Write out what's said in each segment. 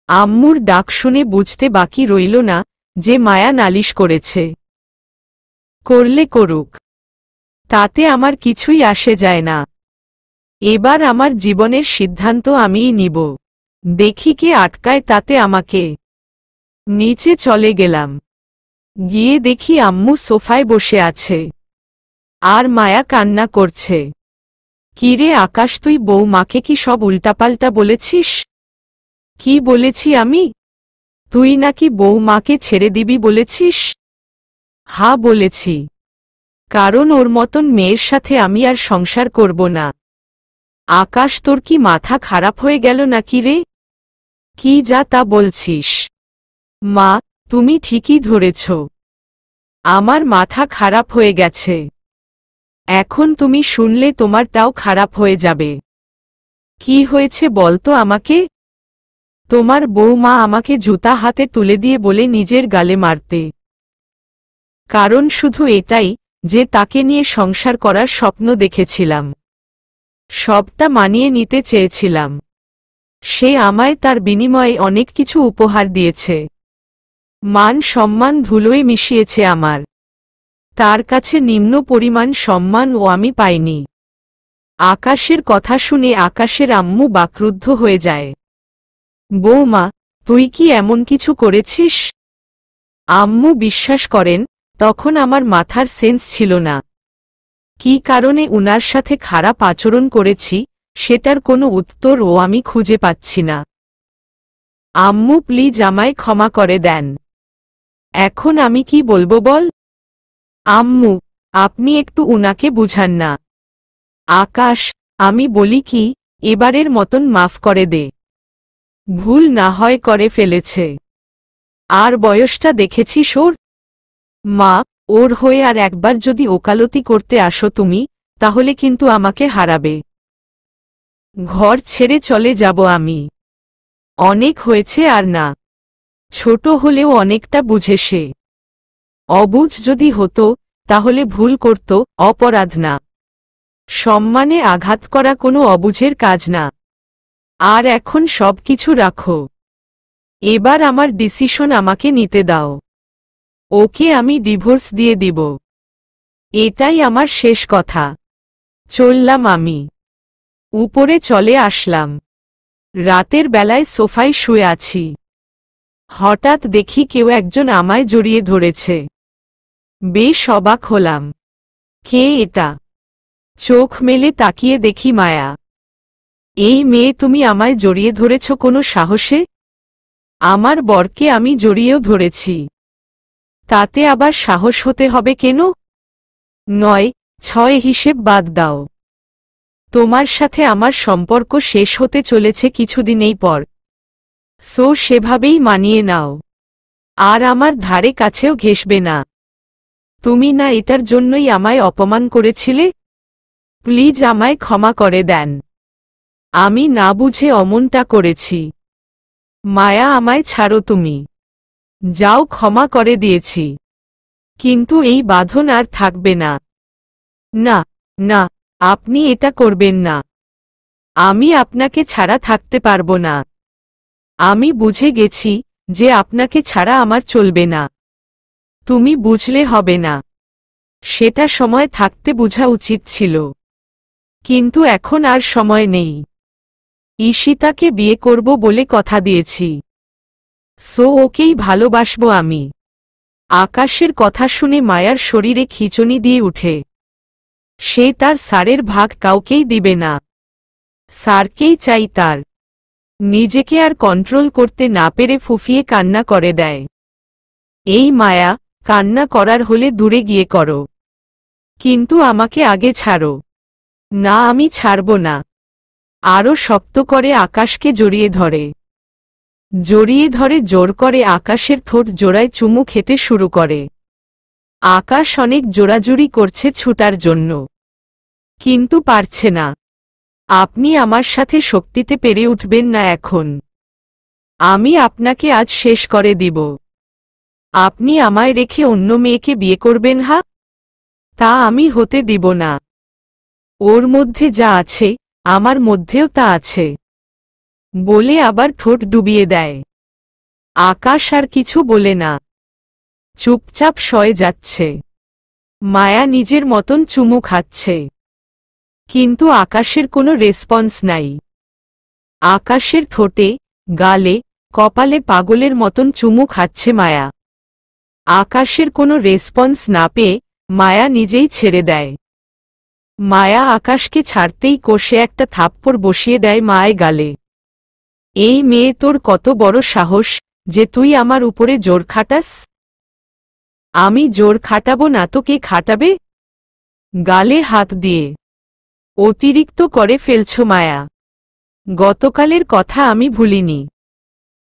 আম্মুর ডাক শুনে বুঝতে বাকি রইল না যে মায়া নালিশ করেছে। করলে করুক, তাতে আমার কিছুই আসে যায় না। এবার আমার জীবনের সিদ্ধান্ত আমিই নিব, দেখি কে আটকায় তাতে আমাকে। নিচে চলে গেলাম, গিয়ে দেখি আম্মু সোফায় বসে আছে আর মায়া কান্না করছে। কিরে আকাশ, তুই বৌমাকে কি সব উল্টাপাল্টা বলেছিস? কি বলেছি আমি? তুই নাকি বৌমাকে ছেড়ে দিবি বলেছিস? হ্যাঁ বলেছি, কারণ ওর মতন মেয়ের সাথে আমি আর সংসার করব না। আকাশ, তোর কি মাথা খারাপ হয়ে গেল নাকি রে? কি যা তা বলছিস? মা, তুমি ঠিকই ধরেছ, আমার মাথা খারাপ হয়ে গেছে। এখন তুমি শুনলে তোমারটাও খারাপ হয়ে যাবে। কি হয়েছে বলতো আমাকে? তোমার বৌমা আমাকে জুতা হাতে তুলে দিয়ে বলে নিজের গালে মারতে। কারণ শুধু এটাই যে তাকে নিয়ে সংসার করার স্বপ্ন দেখেছিলাম, সবটা মানিয়ে নিতে চেয়েছিলাম। সে আমায় তার বিনিময়ে অনেক কিছু উপহার দিয়েছে, মান সম্মান ধুলোয় মিশিয়েছে আমার। তার কাছে নিম্ন পরিমাণ সম্মান ও আমি পাইনি। আকাশের কথা শুনে আকাশের আম্মু বাকরুদ্ধ হয়ে যায়। বৌমা, তুই কি এমন কিছু করেছিস? আম্মু বিশ্বাস করেন, তখন আমার মাথার সেন্স ছিল না। কি কারণে উনার সাথে খারাপ আচরণ করেছি সেটার কোনো উত্তর ও আমি খুঁজে পাচ্ছি না। আম্মু প্লিজ আমায় ক্ষমা করে দেন। এখন আমি কি বলবো বল? আম্মু, আপনি একটু উনাকে বুঝান না। আকাশ, আমি বলি কি, এবারের মতন মাফ করে দে। ভুল না হয় করে ফেলেছে, আর বয়সটা দেখেছিস ওর। মা, ওর হয়ে আর একবার যদি ওকালতি করতে আসো তুমি, তাহলে কিন্তু আমাকে হারাবে। ঘর ছেড়ে চলে যাব আমি। অনেক হয়েছে আর না। ছোট হলেও অনেকটা বুঝে সে। অবুঝ যদি হতো তাহলে ভুল করত, অপরাধ না। সম্মানে আঘাত করা কোনো অবুঝের কাজ না। আর এখন সব কিছু রাখো, এবার আমার ডিসিশন আমাকে নিতে দাও। ওকে আমি ডিভোর্স দিয়ে দিব, এটাই আমার শেষ কথা। চললাম আমি। উপরে চলে আসলাম। রাতের বেলায় সোফায় শুয়ে আছি। হঠাৎ দেখি কেউ একজন আমায় জড়িয়ে ধরেছে। বেশ অবাক হলাম। কে এটা? চোখ মেলে তাকিয়ে দেখি মায়া। এই মেয়ে, তুমি আমায় জড়িয়ে ধরেছ কোনো সাহসে? আমার বরকে আমি জড়িয়েও ধরেছি, তাতে আবার সাহস হতে হবে কেন? 9-6 হিসেব বাদ দাও। তোমার সাথে আমার সম্পর্ক শেষ হতে চলেছে কিছুদিনেই পর, সো সেভাবেই মানিয়ে নাও। আর আমার ধারে কাছেও ঘেঁষবে না। তুমি না এটার জন্যই আমায় অপমান করেছিলে? প্লিজ আমায় ক্ষমা করে দেন। আমি না বুঝে অমনটা করেছি। মায়া, আমায় ছাড়ো তুমি। যাও, ক্ষমা করে দিয়েছি, কিন্তু এই বাঁধন আর থাকবে না। না, না, আপনি এটা করবেন না। আমি আপনাকে ছাড়া থাকতে পারবো না। আমি বুঝে গেছি যে আপনাকে ছাড়া আমার চলবে না। তুমি বুঝলে হবে না, সেটা সময় থাকতে বোঝা উচিত ছিল, কিন্তু এখন আর সময় নেই। ঈশিতাকে বিয়ে করব বলে কথা দিয়েছি, সো ওকেই ভালোবাসবো আমি। আকাশের কথা শুনে মায়ার শরীরে খিঁচুনি দিয়ে উঠে। সে তার স্যারের ভাগ কাউকেই দিবে না, স্যারকেই চাই তার। নিজেকে আর কন্ট্রোল করতে না পেরে ফুফিয়ে কান্না করে দেয়। এই মায়া, কান্না করার হলে দূরে গিয়ে করো, কিন্তু আমাকে আগে ছাড়ো। না, আমি ছাড়ব না। আরও শক্ত করে আকাশকে জড়িয়ে ধরে। জোর করে আকাশের ঠোঁট জোড়ায় চুমু খেতে শুরু করে। আকাশ অনেক জোরাজুরি করছে ছুটার জন্য, কিন্তু পারছে না। আপনি আমার সাথে শক্তিতে পেরে উঠবেন না এখন। আমি আপনাকে আজ শেষ করে দিব। আপনি আমায় রেখে অন্য মেয়েকে বিয়ে করবেন? হা, তা আমি হতে দিব না। ওর মধ্যে যা আছে আমার মধ্যেও তা আছে, বলে আবার ঠোঁট ডুবিয়ে দেয়। আকাশ আর কিছু বলে না, চুপচাপ সয়ে যাচ্ছে। মায়া নিজের মতন চুমু খাচ্ছে, কিন্তু আকাশের কোনো রেসপন্স নাই। আকাশের ঠোঁটে, গালে, কপালে পাগলের মতন চুমু খাচ্ছে মায়া। আকাশের কোনো রেসপন্স না পেয়ে মায়া নিজেই ছেড়ে দেয়। মায়া আকাশকে ছাড়তেই কষে একটা থাপ্পড় বসিয়ে দেয় মায়ের গালে। এই মেয়ে, তোর কত বড় সাহস যে তুই আমার উপরে জোর খাটাস? আমি জোর খাটাবো না তো কে খাটাবে? গালে হাত দিয়ে অতিরিক্ত করে ফেলছ মায়া। গতকালের কথা আমি ভুলিনি।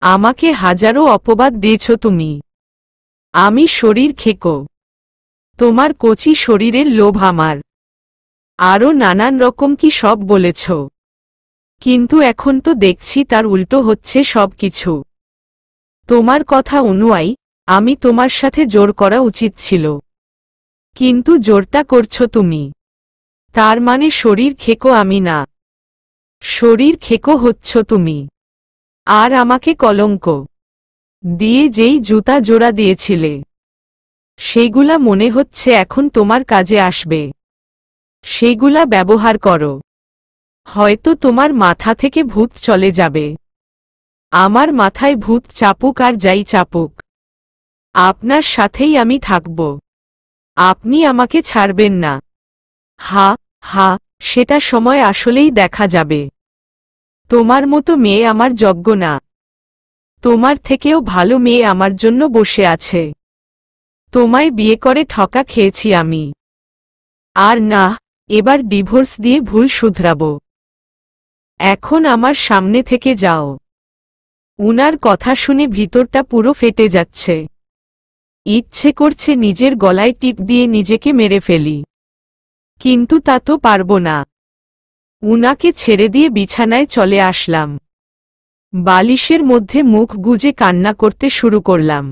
আমাকে হাজারো অপবাদ দিয়েছ তুমি। আমি শরীর খেকো, তোমার কচি শরীরের লোভ আমার, আরও নানান রকম কি সব বলেছ। কিন্তু এখন তো দেখছি তার উল্টো হচ্ছে সব কিছু। তোমার কথা অনুযায়ী আমি তোমার সাথে জোর করা উচিত ছিল, কিন্তু জোরটা করছো তুমি। তার মানে শরীর খেকো আমি না, শরীর খেকো হচ্ছ তুমি। আর আমাকে কলঙ্ক দিয়ে যেই জুতা জোড়া দিয়েছিলে, সেগুলা মনে হচ্ছে এখন তোমার কাজে আসবে। সেগুলা ব্যবহার করো, হয়তো তোমার মাথা থেকে ভূত চলে যাবে। আমার মাথায় ভূত চাপুক আর যাই চাপুক, আপনার সাথেই আমি থাকব। আপনি আমাকে ছাড়বেন না। হা হা, সেটা সময় আসলেই দেখা যাবে। তোমার মতো মেয়ে আমার যোগ্য না। তোমার থেকেও ভালো মেয়ে আমার জন্য বসে আছে। তোমায় বিয়ে করে ঠকা খেয়েছি আমি। আর না, এবার ডিভোর্স দিয়ে ভুল শুধরাবো। এখন আমার সামনে থেকে যাও। উনার কথা শুনে ভিতরটা পুরো ফেটে যাচ্ছে। ইচ্ছে করছে নিজের গলায় টিপ দিয়ে নিজেকে মেরে ফেলি, কিন্তু তা তো পারবো না। উনাকে ছেড়ে দিয়ে বিছানায় চলে আসলাম। বালিশের মধ্যে মুখ গুজে কান্না করতে শুরু করলাম।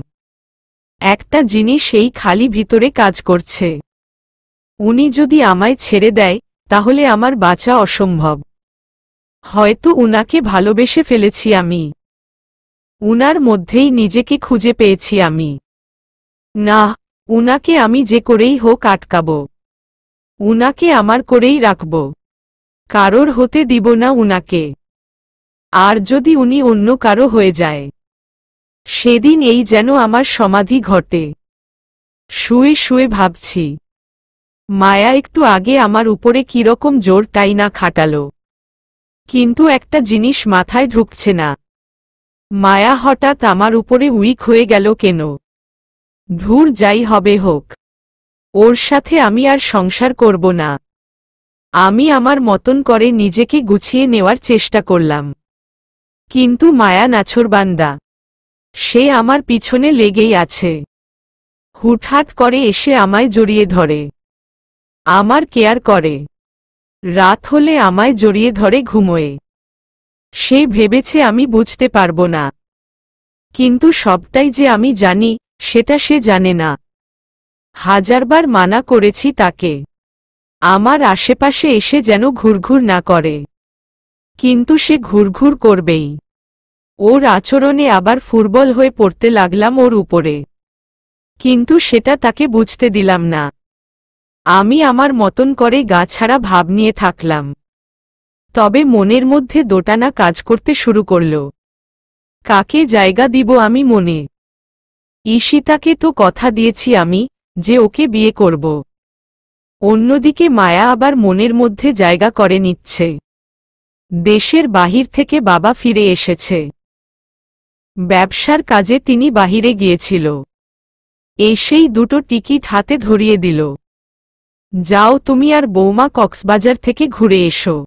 একটা জিনিস এই খালি ভিতরে কাজ করছে। উনি যদি আমায় ছেড়ে দেয় তাহলে আমার বাঁচা অসম্ভব। হয়তো উনাকে ভালোবেসে ফেলেছি আমি। উনার মধ্যেই নিজেকে খুঁজে পেয়েছি আমি। না, উনাকে আমি যে করেই হোক আটকাব। উনাকে আমার করেই রাখব, কারোর হতে দিব না উনাকে। আর যদি উনি অন্য কারো হয়ে যায়, সেদিন এই যেন আমার সমাধি ঘটে। শুয়ে শুয়ে ভাবছি, মায়া একটু আগে আমার উপরে কিরকম জোর টাই না খাটালো, কিন্তু একটা জিনিস মাথায় ঢুকছে না। মায়া হঠাৎ আমার উপরে উইক হয়ে গেল কেন? ধুর, যাই হবে হোক, ওর সাথে আমি আর সংসার করব না। আমি আমার মতন করে নিজেকে গুছিয়ে নেওয়ার চেষ্টা করলাম, কিন্তু মায়া নাছোড়বান্দা। সে আমার পিছনে লেগেই আছে। হুটহাট করে এসে আমায় জড়িয়ে ধরে, আমার কেয়ার করে। রাত হলে আমায় জড়িয়ে ধরে ঘুমোয়। সে ভেবেছে আমি বুঝতে পারব না, কিন্তু সবটাই যে আমি জানি সেটা সে জানে না। হাজারবার মানা করেছি তাকে আমার আশেপাশে এসে যেন ঘুরঘুর না করে, কিন্তু সে ঘুরঘুর করবেই। ওর আচরণে আবার ফুটবল হয়ে পড়তে লাগলাম ওর উপরে, কিন্তু সেটা তাকে বুঝতে দিলাম না। আমি আমার মতন করে গা ছাড়া ভাব নিয়ে থাকলাম। তবে মনের মধ্যে দোটানা কাজ করতে শুরু করল। কাকে জায়গা দিব আমি মনে? ঈশিতাকে তো কথা দিয়েছি আমি যে ওকে বিয়ে করব। অন্যদিকে মায়া আবার মনের মধ্যে জায়গা করে নিচ্ছে। দেশের বাহির থেকে বাবা ফিরে এসেছে। ব্যবসার কাজে তিনি বাহিরে গিয়েছিল। এসেই দুটো টিকিট হাতে ধরিয়ে দিল। যাও তুমি আর বৌমা কক্সবাজার থেকে ঘুরে এসো।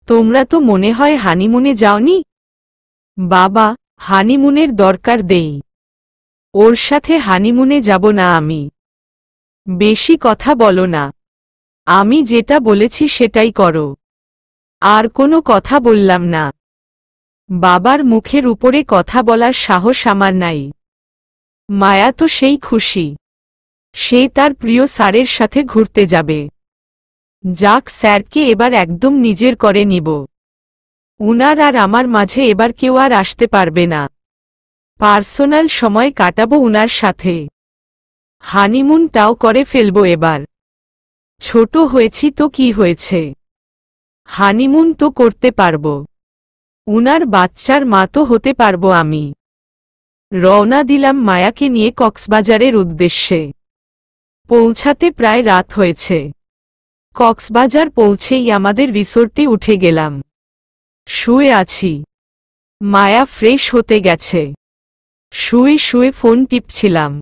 তোমরা তো মনে হয় হানিমুনে যাওনি? বাবা, হানিমুনের দরকার দেই। ওর সাথে হানিমুনে যাব না আমি। বেশি কথা বলো না। আমি যেটা বলেছি সেটাই করো। আর কোনো কথা বললাম না। বাবার মুখের উপরে কথা বলার সাহস আমার নাই। মায়া তো সেই খুশি। সে তার প্রিয় স্যারের সাথে ঘুরতে যাবে। যাক, স্যারকে এবার একদম নিজের করে নিব। উনার আর আমার মাঝে এবার কেউ আর আসতে পারবে না। পার্সোনাল সময় কাটাবো উনার সাথে। হানিমুনটাও করে ফেলবো এবার। ছোট হয়েছি তো কি হয়েছে, হানিমুন তো করতে পারবো। উনার বাচ্চার মা তো হতে পারবো আমি। রওনা দিলাম মায়াকে নিয়ে কক্সবাজারের উদ্দেশ্যে। পৌঁছাতে প্রায় রাত হয়েছে। কক্সবাজার পৌঁছেই আমাদের রিসোর্টে উঠে গেলাম। শুয়ে আছি। মায়া ফ্রেশ হতে গেছে। শুয়ে শুয়ে ফোন টিপছিলাম।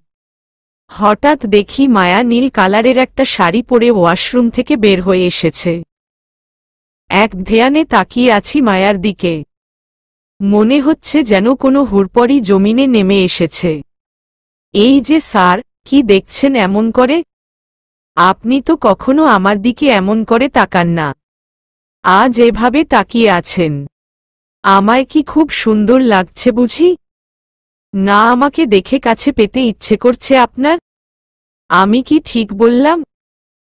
হঠাৎ দেখি মায়া নীল কালারের একটা শাড়ি পরে ওয়াশরুম থেকে বের হয়ে এসেছে। এক ধ্যানে তাকিয়ে আছি মায়ার দিকে। মনে হচ্ছে যেন কোনো হুড়পড়ি জমিনে নেমে এসেছে। এই যে স্যার, কি দেখছেন এমন করে? আপনি তো কখনো আমার দিকে এমন করে তাকান না। আজ এভাবে তাকিয়ে আছেন। আমায় কি খুব সুন্দর লাগছে বুঝি? না আমাকে দেখে কাছে পেতে ইচ্ছে করছে আপনার? আমি কি ঠিক বললাম?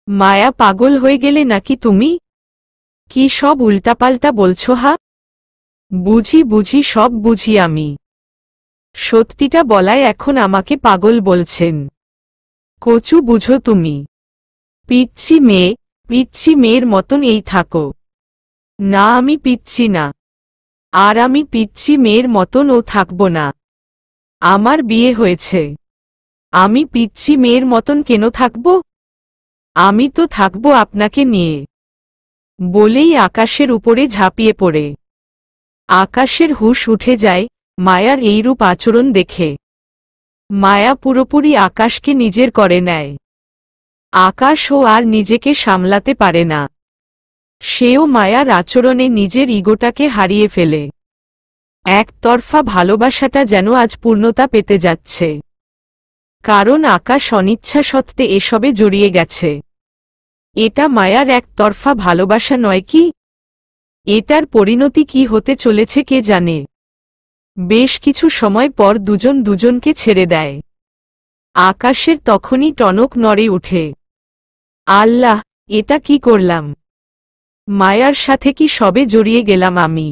মায়া পাগল হয়ে গেলে নাকি তুমি? কি সব উল্টাপাল্টা বলছো হা? বুঝি বুঝি সব বুঝি আমি। সত্যিটা বলায় এখন আমাকে পাগল বলছেন। কচু বুঝো তুমি। পিচ্ছি মেয়ের মতন এই থাকো। না আমি পিচ্ছি না। আর আমি পিচ্ছি মেয়ের মতন ও থাকব না। আমার বিয়ে হয়েছে। আমি পিচ্ছি মেয়ের মতন কেন থাকব? আমি তো থাকব আপনাকে নিয়ে। বলেই আকাশের উপরে ঝাঁপিয়ে পড়ে। আকাশের হুঁশ উঠে যায় মায়ার এইরূপ আচরণ দেখে। মায়া পুরোপুরি আকাশকে নিজের করে নেয়। আকাশও আর নিজেকে সামলাতে পারে না। সেও মায়ার আচরণে নিজের ইগোটাকে হারিয়ে ফেলে। একতরফা ভালোবাসাটা যেন আজ পূর্ণতা পেতে যাচ্ছে। কারণ আকাশ অনিচ্ছা সত্ত্বে এসবে জড়িয়ে গেছে। এটা মায়ার একতরফা ভালোবাসা নয় কি? এটার পরিণতি কি হতে চলেছে কে জানে। বেশ কিছু সময় পর দুজন দুজনকে ছেড়ে দেয়। আকাশের তখনই টনক নড়ে উঠে। আল্লাহ, এটা কি করলাম? মায়ার সাথে কি সবে জড়িয়ে গেলাম আমি?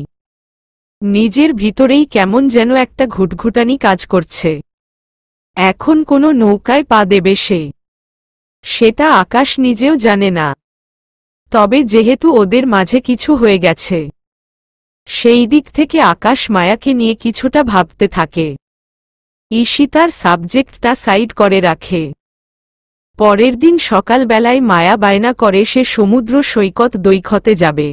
নিজের ভিতরেই কেমন যেন একটা ঘুটঘুটানি কাজ করছে। এখন কোনো নৌকায় পা দেবে সে, সেটা আকাশ নিজেও জানে না। তবে যেহেতু ওদের মাঝে কিছু হয়ে গেছে, সেই দিক থেকে আকাশ মায়াকে নিয়ে কিছুটা ভাবতে থাকে। ঈশিতার সাবজেক্টটা সাইড করে রাখে। পরের দিন সকালবেলায় মায়া বায়না করে সে সমুদ্র সৈকত দৈখতে যাবে।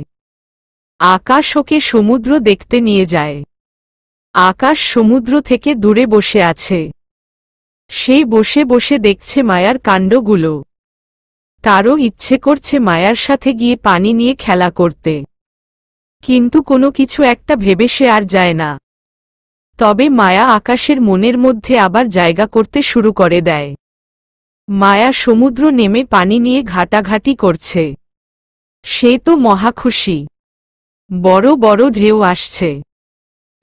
আকাশ ওকে সমুদ্র দেখতে নিয়ে যায়। আকাশ সমুদ্র থেকে দূরে বসে আছে। সে বসে বসে দেখছে মায়ার কাণ্ডগুলো। তারও ইচ্ছে করছে মায়ার সাথে গিয়ে পানি নিয়ে খেলা করতে। কিন্তু কোনো কিছু একটা ভেবে সে আর যায় না। তবে মায়া আকাশের মনের মধ্যে আবার জায়গা করতে শুরু করে দেয়। মায়া সমুদ্র নেমে পানি নিয়ে ঘাটাঘাটি করছে। সে তো মহা খুশি। বড় বড় ঢেউ আসছে।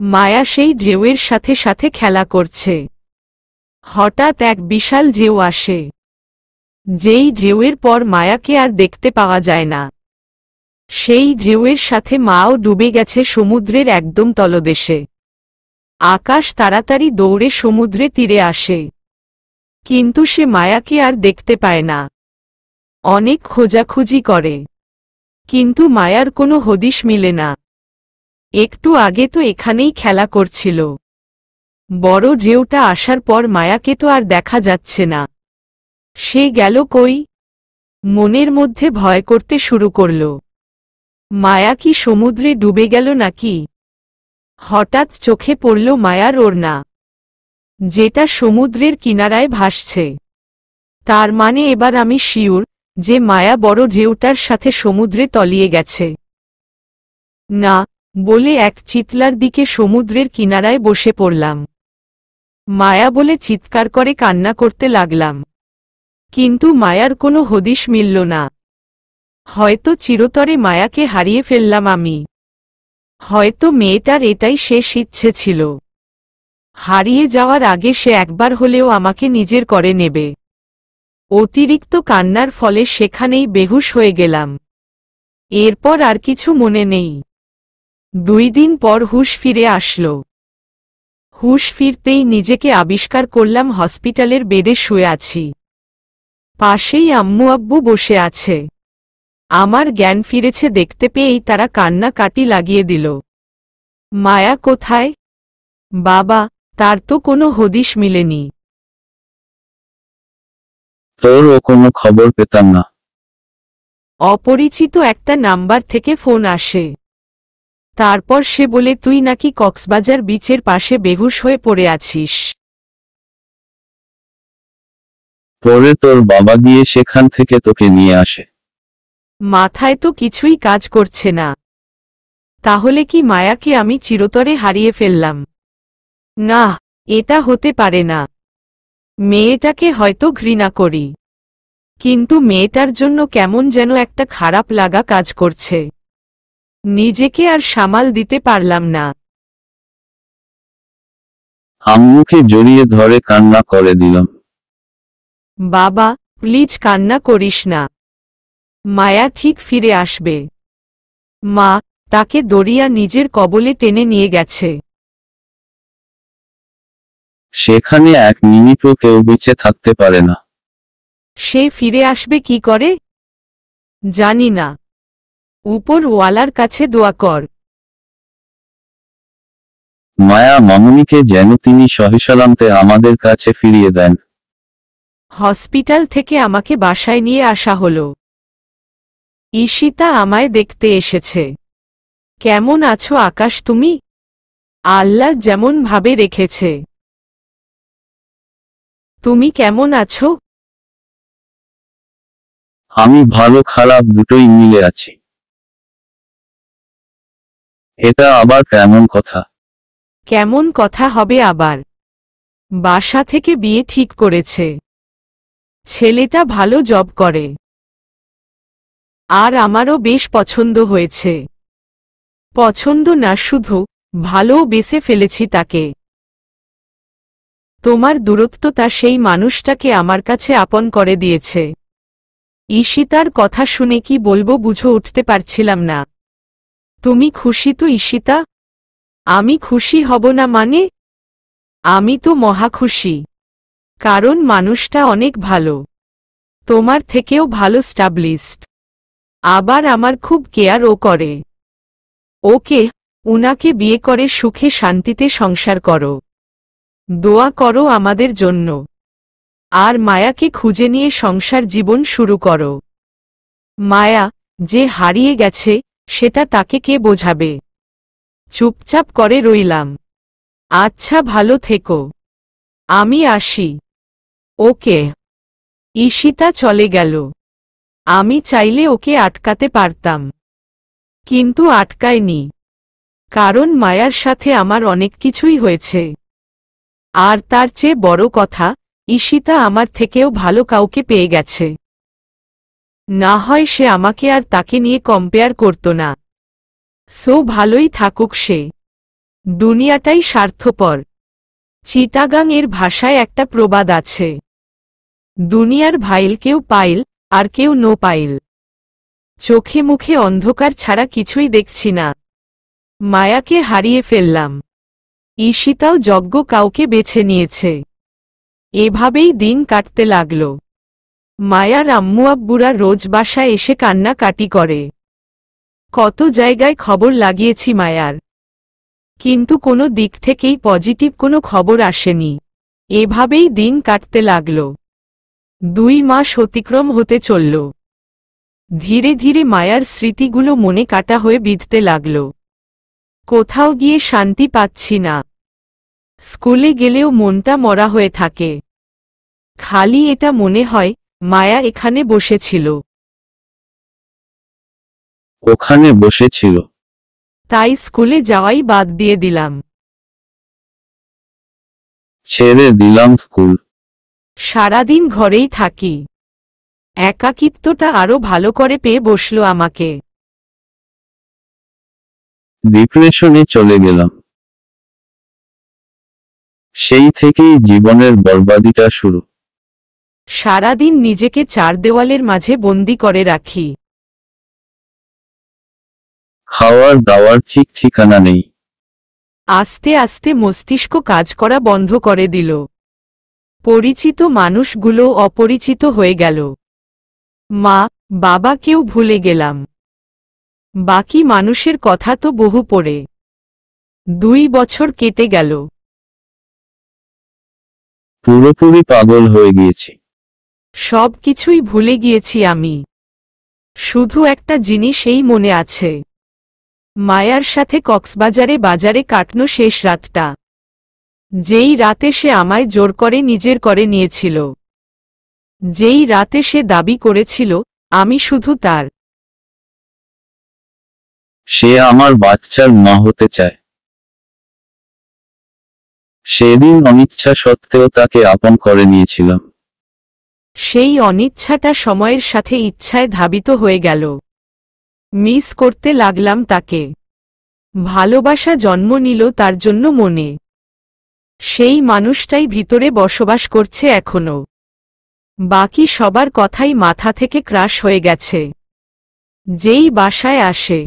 মায়া সেই ঢেউয়ের সাথে সাথে খেলা করছে। হঠাৎ এক বিশাল ঢেউ আসে। যেই ঢেউয়ের পর মায়াকে আর দেখতে পাওয়া যায় না। সেই ঢেউয়ের সাথে মাও ডুবে গেছে সমুদ্রের একদম তলদেশে। আকাশ তাড়াতাড়ি দৌড়ে সমুদ্রে তীরে আসে। কিন্তু সে মায়াকে আর দেখতে পায় না। অনেক খোঁজাখুঁজি করে, কিন্তু মায়ার কোনো হদিশ মিলে না। একটু আগে তো এখানেই খেলা করছিল। বড় ঢেউটা আসার পর মায়াকে তো আর দেখা যাচ্ছে না। সে গেল কই? মনের মধ্যে ভয় করতে শুরু করল। মায়া কি সমুদ্রে ডুবে গেল নাকি? হঠাৎ চোখে পড়ল মায়ার ওড়না, যেটা সমুদ্রের কিনারায় ভাসছে। তার মানে এবার আমি শিওর যে মায়া বড় ঢেউটার সাথে সমুদ্রে তলিয়ে গেছে। না বলে এক চিতলার দিকে সমুদ্রের কিনারায় বসে পড়লাম। মায়া বলে চিৎকার করে কান্না করতে লাগলাম। কিন্তু মায়ার কোনো হদিশ মিলল না। হয়তো চিরতরে মায়াকে হারিয়ে ফেললাম আমি। হয়তো মেয়েটার এটাই শেষ ইচ্ছে ছিল, হারিয়ে যাওয়ার আগে সে একবার হলেও আমাকে নিজের করে নেবে। অতিরিক্ত কান্নার ফলে সেখানেই বেহুশ হয়ে গেলাম। এরপর আর কিছু মনে নেই। 2 দিন পর হুঁশ ফিরে আসলো। হুঁশ ফিরতেই নিজেকে আবিষ্কার করলাম হসপিটালের বেডে শুয়ে আছি। পাশেই আম্মু আব্বু বসে আছে। আমার জ্ঞান ফিরেছে দেখতে পেয়েই তারা কান্নাকাটি লাগিয়ে দিল। মায়া কোথায়? বাবা, তার তো কোনো হদিশ মিলেনি। তোরও কোনো খবর পেতাম না। অপরিচিত একটা নাম্বার থেকে ফোন আসে। তারপর সে বলে তুই নাকি কক্সবাজার বিচের পাশে বেহুশ হয়ে পড়ে আছিস। পরে তোর বাবা গিয়ে সেখান থেকে তোকে নিয়ে আসে। মাথায় তো কিছুই কাজ করছে না। তাহলে কি মায়াকে আমি চিরতরে হারিয়ে ফেললাম? না, এটা হতে পারে না। মেয়েটাকে হয়তো ঘৃণা করি, কিন্তু মেয়েটার জন্য কেমন যেন একটা খারাপ লাগা কাজ করছে। নিজেকে আর সামাল দিতে পারলাম না। আম্মুকে জড়িয়ে ধরে কান্না করে দিলাম। বাবা, প্লিজ কান্না করিস না। মায়া ঠিক ফিরে আসবে। মা, তাকে দরিয়া নিজের কবলে টেনে নিয়ে গেছে। সেখানে এক মিনিটও কেউ বেঁচে থাকতে পারে না। সে ফিরে আসবে কি করে? জানি না। উপর ওয়ালার কাছে দোয়া কর। মায়া মামুনিকে যেন তিনি সহিসালামতে আমাদের কাছে ফিরিয়ে দেন। হসপিটাল থেকে আমাকে বাসায় নিয়ে আসা হলো। ঈশিতা আমায় দেখতে এসেছে। কেমন আছো আকাশ তুমি? আল্লাহ যেমন ভাবে রেখেছে। তুমি কেমন আছো? আমি ভালো খারাপ দুটোই মিলে আছি। এটা আবার কেমন কথা? কেমন কথা হবে আবার? বাসা থেকে বিয়ে ঠিক করেছে। ছেলেটা ভালো জব করে। আর আমারও বেশ পছন্দ হয়েছে। পছন্দ না শুধু, ভালোও বেসে ফেলেছি তাকে। তোমার দূরত্বতা সেই মানুষটাকে আমার কাছে আপন করে দিয়েছে। ঈশিতার কথা শুনে কি বলবো বুঝে উঠতে পারছিলাম না। তুমি খুশি তো ঈশিতা? আমি খুশি হব না মানে? আমি তো মহা খুশি। কারণ মানুষটা অনেক ভালো। তোমার থেকেও ভালো স্টাবলিশড। আবার আমার খুব কেয়ারও করে। ওকে, উনাকে বিয়ে করে সুখে শান্তিতে সংসার করো। দোয়া করো আমাদের জন্য। আর মায়াকে খুঁজে নিয়ে সংসার জীবন শুরু করো। মায়া, যে হারিয়ে গেছে, সেটা তাকে কে বোঝাবে? চুপচাপ করে রইলাম। আচ্ছা ভালো থেকো। আমি আসি। ওকে। ঈশিতা চলে গেল। আমি চাইলে ওকে আটকাতে পারতাম, কিন্তু আটকায়নি। কারণ মায়ার সাথে আমার অনেক কিছুই হয়েছে। আর তার চেয়ে বড় কথা, ঈশিতা আমার থেকেও ভালো কাউকে পেয়ে গেছে। না হয় সে আমাকে আর তাকে নিয়ে কম্পেয়ার করত না। সো ভালোই থাকুক সে। দুনিয়াটাই স্বার্থপর। চিটাগাং এর ভাষায় একটা প্রবাদ আছে, দুনিয়ার ভাইল কেউ পাইল, আর কেউ নো পাইল। চোখে মুখে অন্ধকার ছাড়া কিছুই দেখছি না। মায়াকে হারিয়ে ফেললাম। ঈশিতাও যোগ্য কাউকে বেছে নিয়েছে। এভাবেই দিন কাটতে লাগল। মায়ার আম্মু আব্বুরা রোজ বাসায় এসে কান্নাকাটি করে। কত জায়গায় খবর লাগিয়েছি মায়ার, কিন্তু কোনো দিক থেকেই পজিটিভ কোনো খবর আসেনি। এভাবেই দিন কাটতে লাগল। 2 মাস অতিক্রম হতে চলল। ধীরে ধীরে মায়ার স্মৃতিগুলো মনে কাটা হয়ে বিঁধতে লাগল। কোথাও গিয়ে শান্তি পাচ্ছি না। স্কুলে গেলেও মনটা মরা হয়ে থাকে। খালি এটা মনে হয়, মায়া এখানে বসেছিল। ওখানে বসেছিল। তাই স্কুলে যাওয়াই বাদ দিয়ে দিলাম। ছেড়ে দিলাম স্কুল। সারাদিন ঘরেই থাকি। একাকিত্বটা আরো ভালো করে পেয়ে বসল আমাকে। ডিপ্রেশনে চলে গেলাম। সেই থেকেই জীবনের বরবাদিটা শুরু। সারাদিন নিজেকে 4 দেওয়ালের মাঝে বন্দি করে রাখি। খাওয়ার দাওয়ার ঠিক ঠিকানা নেই। আস্তে আস্তে মস্তিষ্ক কাজ করা বন্ধ করে দিল। পরিচিত মানুষগুলো অপরিচিত হয়ে গেল। মা, বাবাকেও ভুলে গেলাম। বাকি মানুষের কথা তো বহু পরে। 2 বছর কেটে গেল। পুরোপুরি পাগল হয়ে গিয়েছি। সব কিছুই ভুলে গিয়েছি আমি। শুধু একটা জিনিস এই মনে আছে, মায়ার সাথে বাজারে কাটনো শেষ রাতটা, যেই রাতে সে আমায় জোর করে নিজের করে নিয়েছিল, যেই রাতে সে দাবি করেছিল আমি শুধু তার। সে আমার বাচ্চার মা হতে চায়। সেদিন অনিচ্ছা সত্ত্বেও তাকে আপন করে নিয়েছিলাম। সেই অনিচ্ছাটা সময়ের সাথে ইচ্ছায় ধাবিত হয়ে গেল। মিস করতে লাগলাম তাকে। ভালোবাসা জন্ম নিল তার জন্য মনে। সেই মানুষটাই ভিতরে বসবাস করছে এখনো। বাকি সবার কথাই মাথা থেকে ক্রাশ হয়ে গেছে। যেই বাসায় আসে,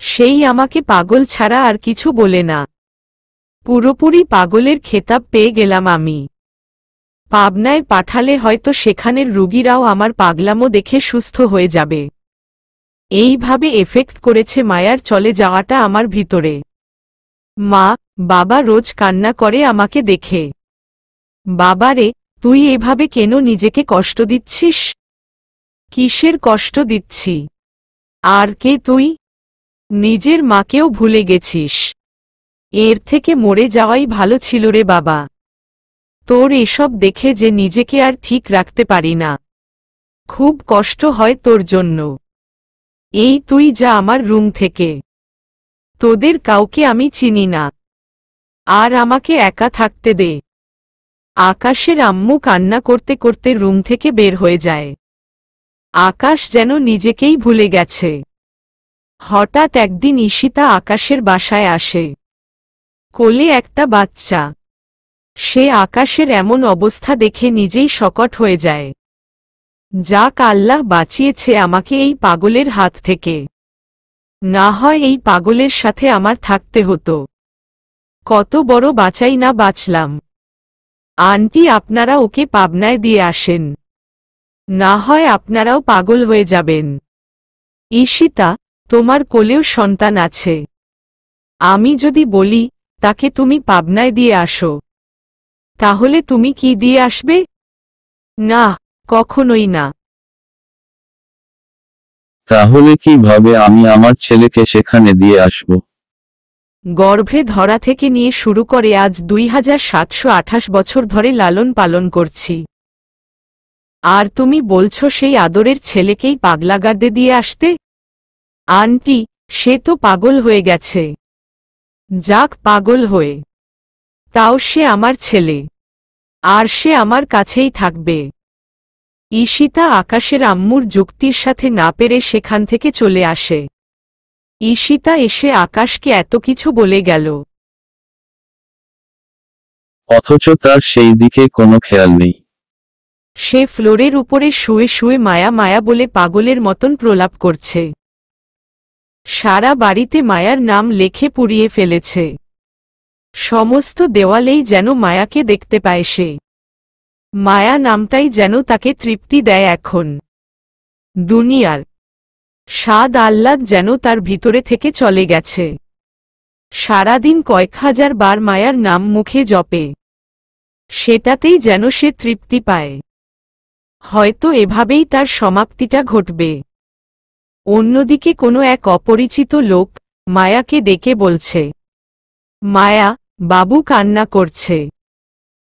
সেই আমাকে পাগল ছাড়া আর কিছু বলে না। পুরোপুরি পাগলের খেতাব পেয়ে গেলাম আমি। পাবনায় পাঠালে হয়তো সেখানের রুগীরাও আমার পাগলামো দেখে সুস্থ হয়ে যাবে। এইভাবে এফেক্ট করেছে মায়ার চলে যাওয়াটা আমার ভিতরে। মা, বাবা রোজ কান্না করে আমাকে দেখে। বাবারে, তুই এভাবে কেন নিজেকে কষ্ট দিচ্ছিস? কিসের কষ্ট দিচ্ছি? আর কে তুই? নিজের মাকেও ভুলে গেছিস। এর থেকে মরে যাওয়াই ভালো ছিল রে বাবা। তোর এসব দেখে যে নিজেকে আর ঠিক রাখতে পারি না। খুব কষ্ট হয় তোর জন্য। এই তুই যা আমার রুম থেকে। তোদের কাউকে আমি চিনি না। আর আমাকে একা থাকতে দে। আকাশের আম্মু কান্না করতে করতে রুম থেকে বের হয়ে যায়। আকাশ যেন নিজেকেই ভুলে গেছে। হঠাৎ একদিন ঈশিতা আকাশের বাসায় আসে। কোলে একটা বাচ্চা। সে আকাশের এমন অবস্থা দেখে নিজেই শকট হয়ে যায়। যাক, আল্লাহ বাঁচিয়েছে আমাকে এই পাগলের হাত থেকে। না হয় এই পাগলের সাথে আমার থাকতে হতো। কত বড় বাঁচাই না বাঁচলাম। আন্টি, আপনারা ওকে পাবনায় দিয়ে আসেন। না হয় আপনারাও পাগল হয়ে যাবেন। ঈশিতা, তোমার কোলেও সন্তান আছে। আমি যদি বলি তাকে তুমি পাবনায় দিয়ে আসো, তাহলে তুমি কি দিয়ে আসবে? না, কখনোই না। তাহলে কিভাবে আমি আমার ছেলেকে সেখানে দিয়ে আসব? গর্ভে ধরা থেকে নিয়ে শুরু করে আজ 2728 বছর ধরে লালন পালন করছি। আর তুমি বলছো সেই আদরের ছেলেকেই পাগলাগারদে দিয়ে আসতে? আন্টি, সে তো পাগল হয়ে গেছে। যাক, পাগল হয়ে। তাও সে আমার ছেলে। আর সে আমার কাছেই থাকবে। ঈশিতা আকাশের আম্মুর যুক্তির সাথে না পেরে সেখান থেকে চলে আসে। ঈশিতা এসে আকাশকে এত কিছু বলে গেল। অথচ তার সেই দিকে কোনো খেয়াল নেই। সে ফ্লোরের উপরে শুয়ে শুয়ে মায়া মায়া বলে পাগলের মতন প্রলাপ করছে। সারা বাড়িতে মায়ার নাম লেখে পুড়িয়ে ফেলেছে। সমস্ত দেওয়ালেই যেন মায়াকে দেখতে পায় সে। মায়া নামটাই যেন তাকে তৃপ্তি দেয় এখন। দুনিয়ার স্বাদ আহ্লাদ যেন তার ভিতরে থেকে চলে গেছে। সারাদিন কয়েক হাজার বার মায়ার নাম মুখে জপে। সেটাতেই যেন সে তৃপ্তি পায়। হয়তো এভাবেই তার সমাপ্তিটা ঘটবে। অন্যদিকে কোনো এক অপরিচিত লোক মায়াকে ডেকে বলছে, মায়া, বাবু কান্না করছে।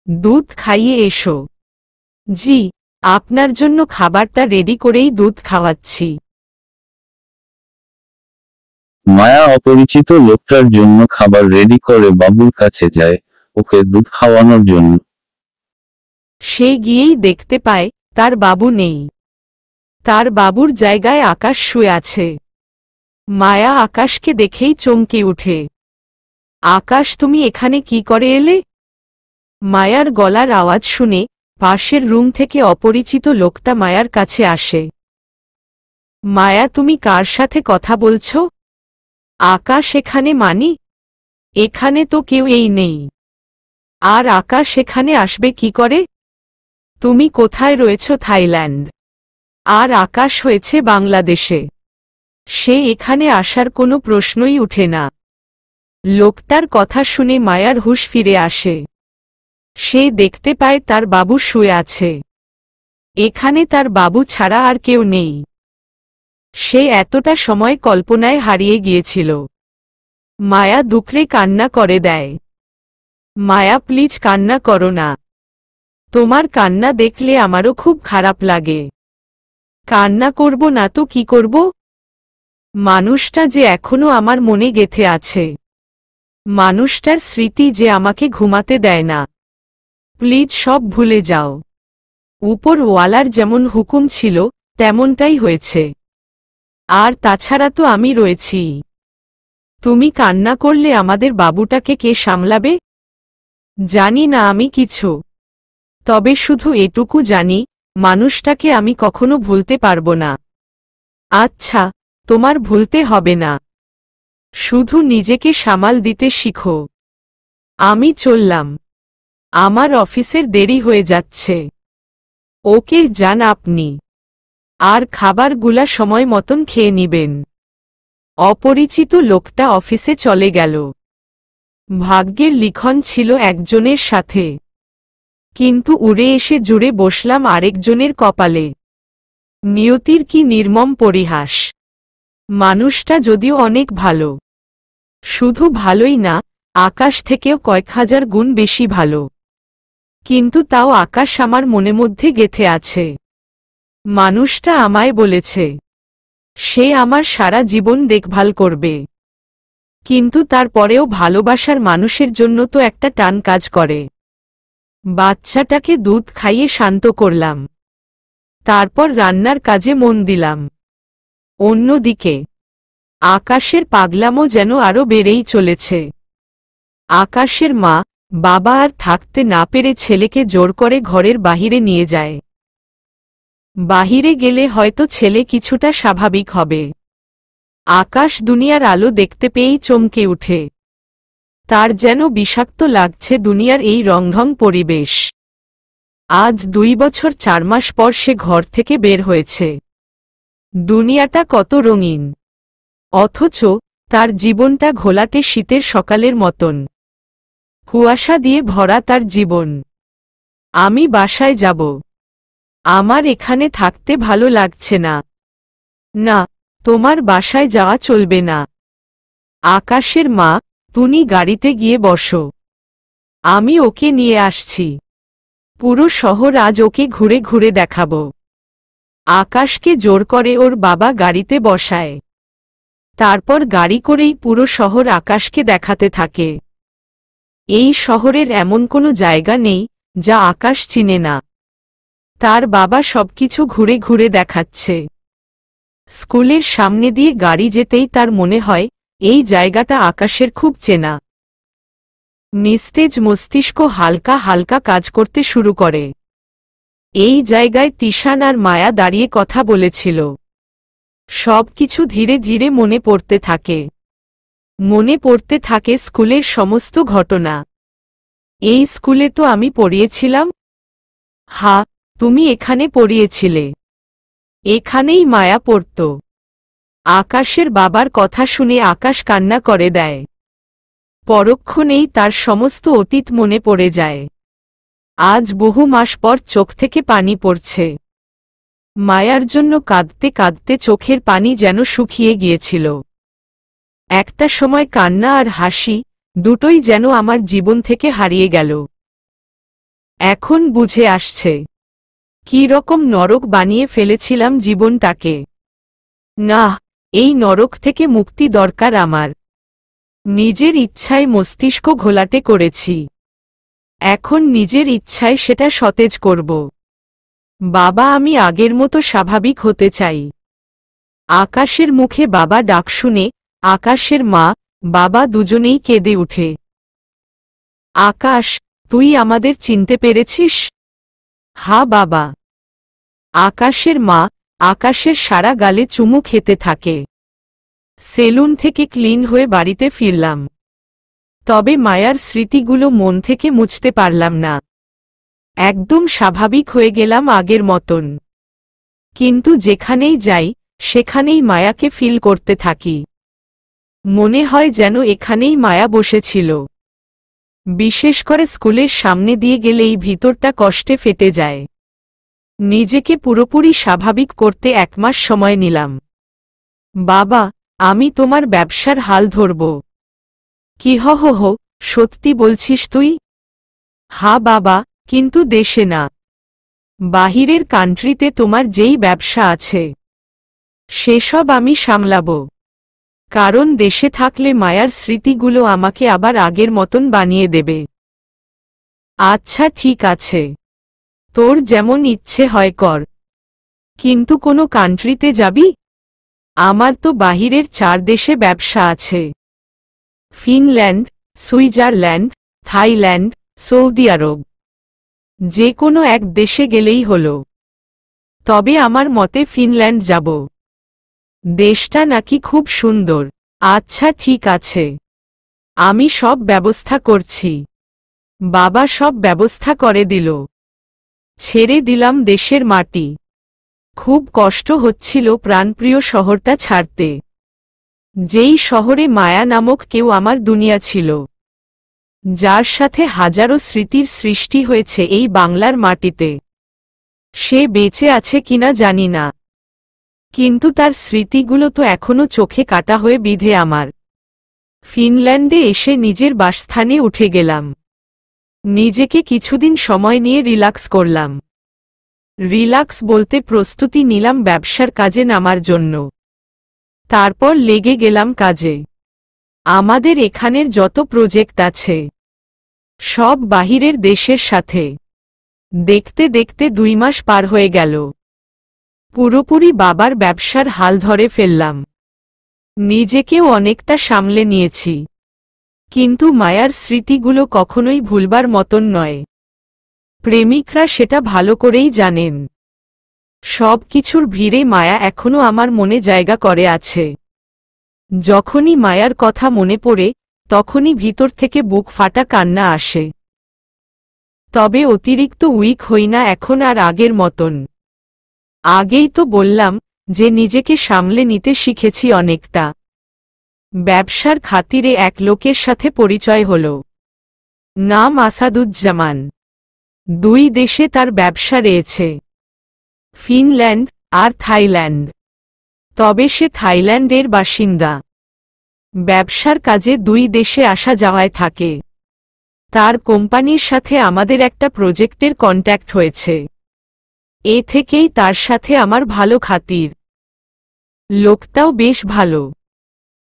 দুধ খাইয়ে এসো। জি, আপনার জন্য খাবারটা রেডি করেই দুধ খাওয়াচ্ছি। মায়া অপরিচিত লোকটার জন্য খাবার রেডি করে বাবুর কাছে যায়, ওকে দুধ খাওয়ানোর জন্য। সে গিয়েই দেখতে পায় তার বাবু নেই। তার বাবুর জায়গায় আকাশ শুয়ে আছে। মায়া আকাশকে দেখেই চমকে উঠে। আকাশ, তুমি এখানে কি করে এলে? মায়ার গলার আওয়াজ শুনে পাশের রুম থেকে অপরিচিত লোকটা মায়ার কাছে আসে। মায়া, তুমি কার সাথে কথা বলছো? আকাশ এখানে মানি? এখানে তো কেউ এই নেই। আর আকাশ এখানে আসবে কি করে? তুমি কোথায় রয়েছ? থাইল্যান্ড। আর আকাশ হয়েছে বাংলাদেশে। সে এখানে আসার কোনো প্রশ্নই উঠে না। লোকটার কথা শুনে মায়ার হুঁশ ফিরে আসে। সে দেখতে পায় তার বাবু শুয়ে আছে। এখানে তার বাবু ছাড়া আর কেউ নেই। সে এতটা সময় কল্পনায় হারিয়ে গিয়েছিল। মায়া দুকরে কান্না করে দেয়। মায়া, প্লিজ কান্না করো না। তোমার কান্না দেখলে আমারও খুব খারাপ লাগে। কান্না করব না তো কি করব? মানুষটা যে এখনো আমার মনে গেঁথে আছে। মানুষটার স্মৃতি যে আমাকে ঘুমাতে দেয় না। প্লিজ সব ভুলে যাও। উপরওয়ালার যেমন হুকুম ছিল তেমনটাই হয়েছে। আর তাছাড়া তো আমি রয়েছি। তুমি কান্না করলে আমাদের বাবুটাকে কে সামলাবে? জানি না আমি কিছু, তবে শুধু এটুকু জানি মানুষটাকে আমি কখনো ভুলতে পারবো না। আচ্ছা, তোমার ভুলতে হবে না। শুধু নিজেকে সামাল দিতে শিখো। আমি চললাম। আমার অফিসের দেরি হয়ে যাচ্ছে। ওকে, যান আপনি। আর খাবারগুলা সময় মতন খেয়ে নিবেন। অপরিচিত লোকটা অফিসে চলে গেল। ভাগ্যের লিখন ছিল একজনের সাথে, কিন্তু উড়ে এসে জুড়ে বসলাম আরেকজনের কপালে। নিয়তির কি নির্মম পরিহাস। মানুষটা যদিও অনেক ভালো, শুধু ভালোই না, আকাশ থেকেও কয়েক হাজার গুণ বেশি ভালো, কিন্তু তাও আকাশ আমার মনে মধ্যে গেঁথে আছে। মানুষটা আমায় বলেছে সে আমার সারা জীবন দেখভাল করবে, কিন্তু তারপরেও ভালোবাসার মানুষের জন্য তো একটা টান কাজ করে। বাচ্চাটাকে দুধ খাইয়ে শান্ত করলাম। তারপর রান্নার কাজে মন দিলাম। অন্যদিকে আকাশের পাগলামো যেন আরো বেড়েই চলেছে। আকাশের মা বাবা আর থাকতে না পেরে ছেলেকে জোর করে ঘরের বাহিরে নিয়ে যায়। বাহিরে গেলে হয়তো ছেলে কিছুটা স্বাভাবিক হবে। আকাশ দুনিয়ার আলো দেখতে পেয়েই চমকে উঠে। তার যেন বিষাক্ত লাগছে দুনিয়ার এই রংঢং পরিবেশ। আজ 2 বছর 4 মাস পর সে ঘর থেকে বের হয়েছে। দুনিয়াটা কত রঙিন, অথচ তার জীবনটা ঘোলাটে শীতের সকালের মতন। কুয়াশা দিয়ে ভরা তার জীবন। আমি বাসায় যাব। আমার এখানে থাকতে ভালো লাগছে না। না, তোমার বাসায় যাওয়া চলবে না। আকাশের মা, তুমি গাড়িতে গিয়ে বসো। আমি ওকে নিয়ে আসছি। পুরো শহর আজ ওকে ঘুরে ঘুরে দেখাবো। আকাশকে জোর করে ওর বাবা গাড়িতে বসায়। তারপর গাড়ি করেই পুরো শহর আকাশকে দেখাতে থাকে। এই শহরের এমন কোনো জায়গা নেই যা আকাশ চিনে না। তার বাবা সবকিছু ঘুরে ঘুরে দেখাচ্ছে। স্কুলের সামনে দিয়ে গাড়ি যেতেই তার মনে হয় এই জায়গাটা আকাশের খুব চেনা। নিস্তেজ মস্তিষ্ক হালকা হালকা কাজ করতে শুরু করে। এই জায়গায় তিশান আর মায়া দাঁড়িয়ে কথা বলেছিল। সবকিছু ধীরে ধীরে মনে পড়তে থাকে। মনে পড়তে থাকে স্কুলের সমস্ত ঘটনা। এই স্কুলে তো আমি পড়িয়েছিলাম। হ্যাঁ, তুমি এখানে পড়িয়েছিলে। এখানেই মায়া পড়ত। আকাশের বাবার কথা শুনে আকাশ কান্না করে দেয়। পরক্ষণেই তার সমস্ত অতীত মনে পড়ে যায়। আজ বহু মাস পর চোখ থেকে পানি পড়ছে। মায়ার জন্য কাঁদতে কাঁদতে চোখের পানি যেন শুকিয়ে গিয়েছিল। একটা সময় কান্না আর হাসি দুটোই যেন আমার জীবন থেকে হারিয়ে গেল। এখন বুঝে আসছে কী রকম নরক বানিয়ে ফেলেছিলাম জীবনটাকে। না, এই নরক থেকে মুক্তি দরকার আমার। নিজের ইচ্ছায় মস্তিষ্ক ঘোলাটে করেছি। এখন নিজের ইচ্ছায় সেটা সতেজ করব। বাবা, আমি আগের মতো স্বাভাবিক হতে চাই। আকাশের মুখে বাবা ডাক শুনে আকাশের মা বাবা দুজনেই কেঁদে উঠে। আকাশ, তুই আমাদের চিনতে পেরেছিস? হ্যাঁ বাবা। আকাশের মা আকাশের সারা গালে চুমু খেতে থাকে। সেলুন থেকে ক্লিন হয়ে বাড়িতে ফিরলাম। তবে মায়ার স্মৃতিগুলো মন থেকে মুছতে পারলাম না। একদম স্বাভাবিক হয়ে গেলাম আগের মতন। কিন্তু যেখানেই যাই সেখানেই মায়াকে ফিল করতে থাকি। মনে হয় যেন এখানেই মায়া বসেছিল। বিশেষ করে স্কুলের সামনে দিয়ে গেলেই ভিতরটা কষ্টে ফেটে যায়। নিজেকে পুরোপুরি স্বাভাবিক করতে 1 মাস সময় নিলাম। বাবা, আমি তোমার ব্যবসার হাল ধরব। কি হো, সত্যি বলছিস তুই? হা বাবা, কিন্তু দেশে না, বাহিরের কান্ট্রিতে তোমার যেই ব্যবসা আছে সেসব আমি সামলাব। কারণ দেশে থাকলে মায়ার স্মৃতিগুলো আমাকে আবার আগের মতন বানিয়ে দেবে। আচ্ছা ঠিক আছে, তোর যেমন ইচ্ছে হয় কর। কিন্তু কোনো কান্ট্রিতে যাবি? আমার তো বাহিরের 4 দেশে ব্যবসা আছে। ফিনল্যান্ড, সুইজারল্যান্ড, থাইল্যান্ড, সৌদি আরব। যে কোনো এক দেশে গেলেই হলো। তবে আমার মতে ফিনল্যান্ড যাব। দেশটা নাকি খুব সুন্দর। আচ্ছা ঠিক আছে, আমি সব ব্যবস্থা করছি। বাবা সব ব্যবস্থা করে দিল। ছেড়ে দিলাম দেশের মাটি। খুব কষ্ট হচ্ছিল প্রাণপ্রিয় শহরটা ছাড়তে। যেই শহরে মায়া নামক কেউ আমার দুনিয়া ছিল, যার সাথে হাজারো স্মৃতির সৃষ্টি হয়েছে এই বাংলার মাটিতে। সে বেঁচে আছে কিনা জানি না, কিন্তু তার স্মৃতিগুলো তো এখনো চোখে কাটা হয়ে বিঁধে আমার। ফিনল্যান্ডে এসে নিজের বাসস্থানে উঠে গেলাম। নিজেকে কিছুদিন সময় নিয়ে রিল্যাক্স করলাম। রিল্যাক্স বলতে প্রস্তুতি নিলাম ব্যবসার কাজে নামার জন্য। তারপর লেগে গেলাম কাজে। আমাদের এখানের যত প্রজেক্ট আছে সব বাহিরের দেশের সাথে। দেখতে দেখতে 2 মাস পার হয়ে গেল। পুরোপুরি বাবার ব্যবসার হাল ধরে ফেললাম। নিজেকেও অনেকটা সামলে নিয়েছি। কিন্তু মায়ার স্মৃতিগুলো কখনোই ভুলবার মতন নয়। প্রেমিকরা সেটা ভালো করেই জানেন। সব কিছুর ভিড়ে মায়া এখনো আমার মনে জায়গা করে আছে। যখনই মায়ার কথা মনে পড়ে তখনই ভিতর থেকে বুক ফাটা কান্না আসে। তবে অতিরিক্ত উইক হই না এখন আর আগের মতন। আগেই তো বললাম যে নিজেকে সামলে নিতে শিখেছি অনেকটা। ব্যবসার খাতিরে এক লোকের সাথে পরিচয় হল। নাম আসাদুজ্জামান। 2 দেশে তার ব্যবসা রয়েছে, ফিনল্যান্ড আর থাইল্যান্ড। তবে সে থাইল্যান্ডের বাসিন্দা। ব্যবসার কাজে 2 দেশে আসা যাওয়ায় থাকে। তার কোম্পানির সাথে আমাদের একটা প্রজেক্টের কন্ট্যাক্ট হয়েছে। এ থেকেই তার সাথে আমার ভালো খাতির। লোকটাও বেশ ভালো।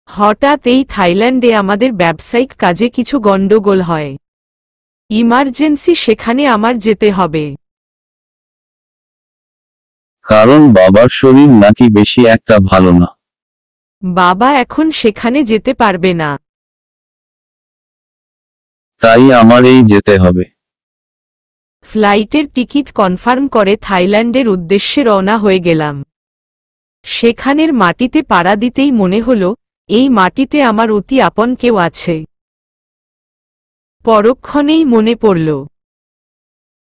হঠাৎ এই থাইল্যান্ডে আমাদের ব্যবসায়িক কাজে কিছু গন্ডগোল হয়। ইমার্জেন্সি সেখানে আমার যেতে হবে। কারণ বাবার শরীর নাকি বেশি একটা ভালো না। বাবা এখন সেখানে যেতে পারবে না। তাই আমারই যেতে হবে। ফ্লাইটের টিকিট কনফার্ম করে থাইল্যান্ডের উদ্দেশ্যে রওনা হয়ে গেলাম। সেখানের মাটিতে পাড়া দিতেই মনে হল এই মাটিতে আমার অতি আপন কেউ আছে। পরক্ষণেই মনে পড়ল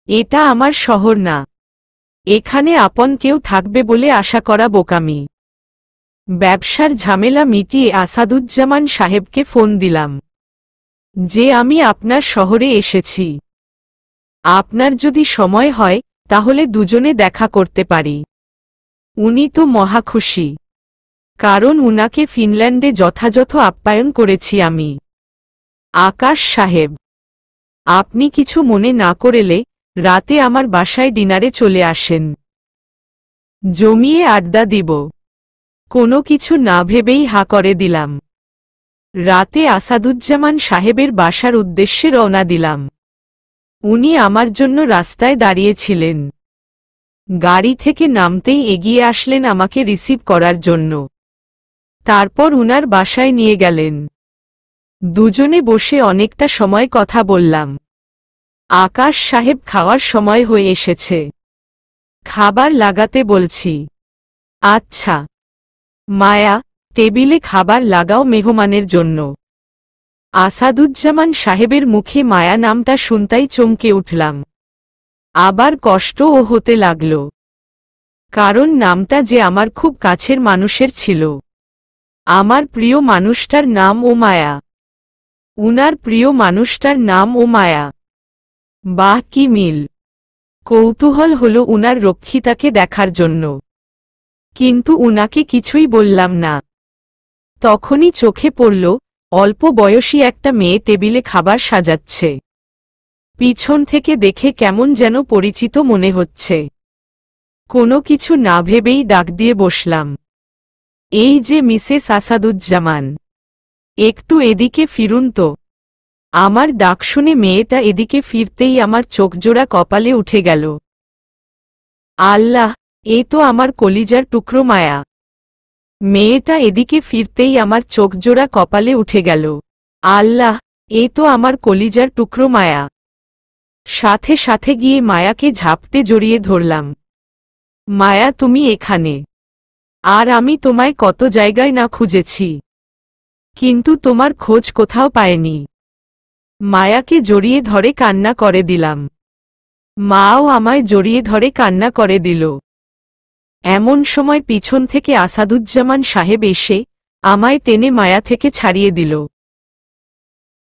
এটা আমার শহর না, এখানে আপন কেউ থাকবে বলে আশা করা বোকামি। ব্যবসার ঝামেলা মিটিয়ে আসাদুজ্জামান সাহেবকে ফোন দিলাম যে আমি আপনার শহরে এসেছি। আপনার যদি সময় হয় তাহলে দুজনে দেখা করতে পারি। উনি তো মহা খুশি, কারণ উনাকে ফিনল্যান্ডে যথাযথ আপ্যায়ন করেছি আমি। আকাশ সাহেব, আপনি কিছু মনে না করলে রাতে আমার বাসায় ডিনারে চলে আসেন। জমিয়ে আড্ডা দিব। কোনো কিছু না ভেবেই হা করে দিলাম। রাতে আসাদুজ্জামান সাহেবের বাসার উদ্দেশ্যে রওনা দিলাম। উনি আমার জন্য রাস্তায় দাঁড়িয়েছিলেন। গাড়ি থেকে নামতেই এগিয়ে আসলেন আমাকে রিসিভ করার জন্য। তারপর উনার বাসায় নিয়ে গেলেন। দুজনে বসে অনেকটা সময় কথা বললাম। আকাশ সাহেব খাওয়ার সময় হয়ে এসেছে, খাবার লাগাতে বলছি। আচ্ছা মায়া, টেবিলে খাবার লাগাও মেহমানের জন্য। আসাদুজ্জামান সাহেবের মুখে মায়া নামটা শুনতেই চমকে উঠলাম। আবার কষ্টও হতে লাগল, কারণ নামটা যে আমার খুব কাছের মানুষের ছিল। আমার প্রিয় মানুষটার নাম ও মায়া। উনার প্রিয় মানুষটার নাম ও মায়া। বাহ, কি মিল! কৌতূহল হল উনার রক্ষিতাকে দেখার জন্য, কিন্তু উনাকে কিছুই বললাম না। তখনই চোখে পড়ল অল্প বয়সী একটা মেয়ে টেবিলে খাবার সাজাচ্ছে। পিছন থেকে দেখে কেমন যেন পরিচিত মনে হচ্ছে। কোনো কিছু না ভেবেই ডাক দিয়ে বসলাম, এই যে মিসেস আসাদুজ্জামান, একটু এদিকে ফিরুন তো। আমার ডাক শুনে মেয়েটা এদিকে ফিরতেই আমার চোখজোড়া কপালে উঠে গেল। আল্লাহ, এ তো আমার কলিজার টুকরো মায়া। মেয়েটা এদিকে ফিরতেই আমার চোখজোড়া কপালে উঠে গেল। আল্লাহ, এ তো আমার কলিজার টুকরো মায়া। সাথে সাথে গিয়ে মায়াকে ঝাপটে জড়িয়ে ধরলাম। মায়া, তুমি এখানে? আর আমি তোমায় কত জায়গায় না খুঁজেছি, কিন্তু তোমার খোঁজ কোথাও পাইনি। মায়াকে জড়িয়ে ধরে কান্না করে দিলাম। মাও আমায় জড়িয়ে ধরে কান্না করে দিল। এমন সময় পিছন থেকে আসাদুজ্জামান সাহেব এসে আমায় টেনে মায়া থেকে ছাড়িয়ে দিল।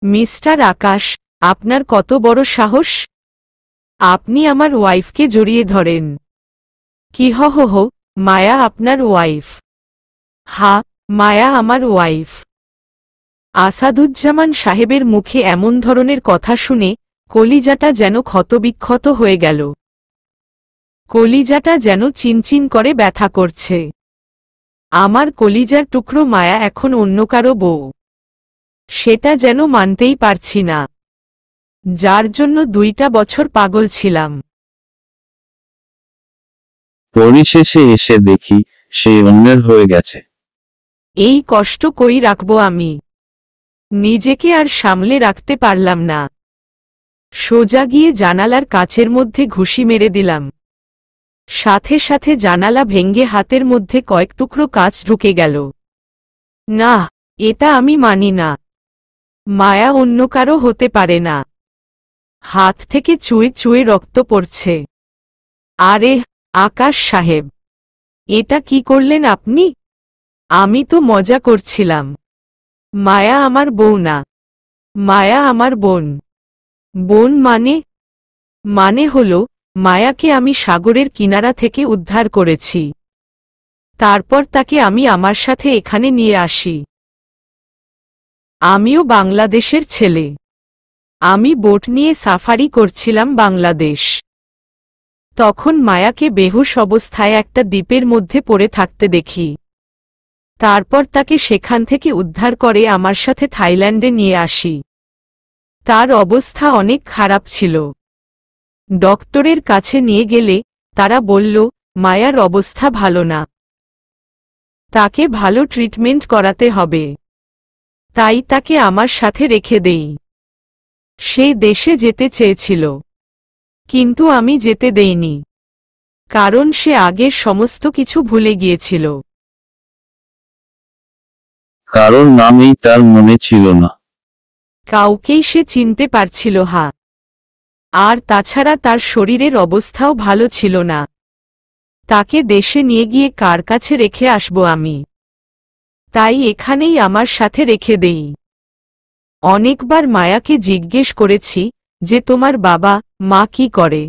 মিস্টার আকাশ, আপনার কত বড় সাহস! আপনি আমার ওয়াইফকে জড়িয়ে ধরেন? কি হো হো, মায়া আপনার ওয়াইফ? হা, মায়া আমার ওয়াইফ। আসাদুজ্জামান সাহেবের মুখে এমন ধরনের কথা শুনে কলিজাটা যেন ক্ষতবিক্ষত হয়ে গেল। কলিজাটা যেন চিনচিন করে ব্যথা করছে। আমার কলিজার টুকরো মায়া এখন অন্য কারো বউ, সেটা যেন মানতেই পারছি না, যার জন্য 2টা বছর পাগল ছিলাম। পরিশেষে এসে দেখি সে অন্যের হয়ে গেছে। এই কষ্ট কই রাখব আমি? নিজেকে আর সামলে রাখতে পারলাম না। সোজা গিয়ে জানালার কাচের মধ্যে ঘুষি মেরে দিলাম। সাথে সাথে জানালা ভেঙ্গে হাতের মধ্যে কয়েক টুকরো কাচ ঢুকে গেল। না, এটা আমি মানি না। মায়া অন্য কারো হতে পারে না। হাত থেকে চুয়ে চুয়ে রক্ত পড়ছে। আরে আকাশ সাহেব, এটা কি করলেন আপনি? আমি তো মজা করছিলাম। মায়া আমার বউ না, মায়া আমার বোন। বোন মানে হলো মায়াকে আমি সাগরের কিনারা থেকে উদ্ধার করেছি। তারপর তাকে আমি আমার সাথে এখানে নিয়ে আসি। আমিও বাংলাদেশের ছেলে। আমি বোট নিয়ে সাফারি করছিলাম বাংলাদেশ। তখন মায়াকে বেহুশ অবস্থায় একটা দ্বীপের মধ্যে পড়ে থাকতে দেখি। তারপর তাকে সেখান থেকে উদ্ধার করে আমার সাথে থাইল্যান্ডে নিয়ে আসি। তার অবস্থা অনেক খারাপ ছিল। ডক্টরের কাছে নিয়ে গেলে তারা বলল মায়ার অবস্থা ভালো না, তাকে ভালো ট্রিটমেন্ট করাতে হবে। তাই তাকে আমার সাথে রেখে দেই। সে দেশে যেতে চেয়েছিল, কিন্তু আমি যেতে দেইনি, কারণ সে আগের সমস্ত কিছু ভুলে গিয়েছিল। কারোর নামই তার মনে ছিল না। কাউকেই সে চিনতে পারছিল হা। আর তাছাড়া তার শরীরের অবস্থাও ভালো ছিল না। তাকে দেশে নিয়ে গিয়ে কার কাছে রেখে আসব আমি? তাই এখানেই আমার সাথে রেখে দেই। অনেকবার মায়াকে জিজ্ঞেস করেছি যে তোমার বাবা মা কি করে,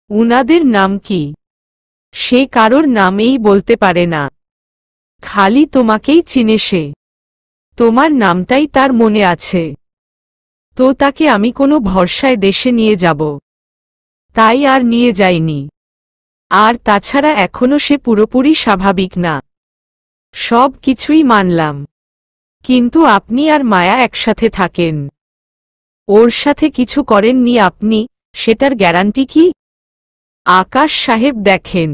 উনাদের নাম কি? সে কারোর নামেই বলতে পারে না, খালি তোমাকেই চিনে সে। তোমার নামটাই তার মনে আছে। তো তাকে আমি কোনো ভরসায় দেশে নিয়ে যাব, তাই আর নিয়ে যাইনি। আর তাছাড়া এখনো সে পুরোপুরি স্বাভাবিক না। সব কিছুই মানলাম, কিন্তু আপনি আর মায়া একসাথে থাকেন, ওর সাথে কিছু করেননি আপনি, সেটার গ্যারান্টি কি? আকাশ সাহেব দেখেন,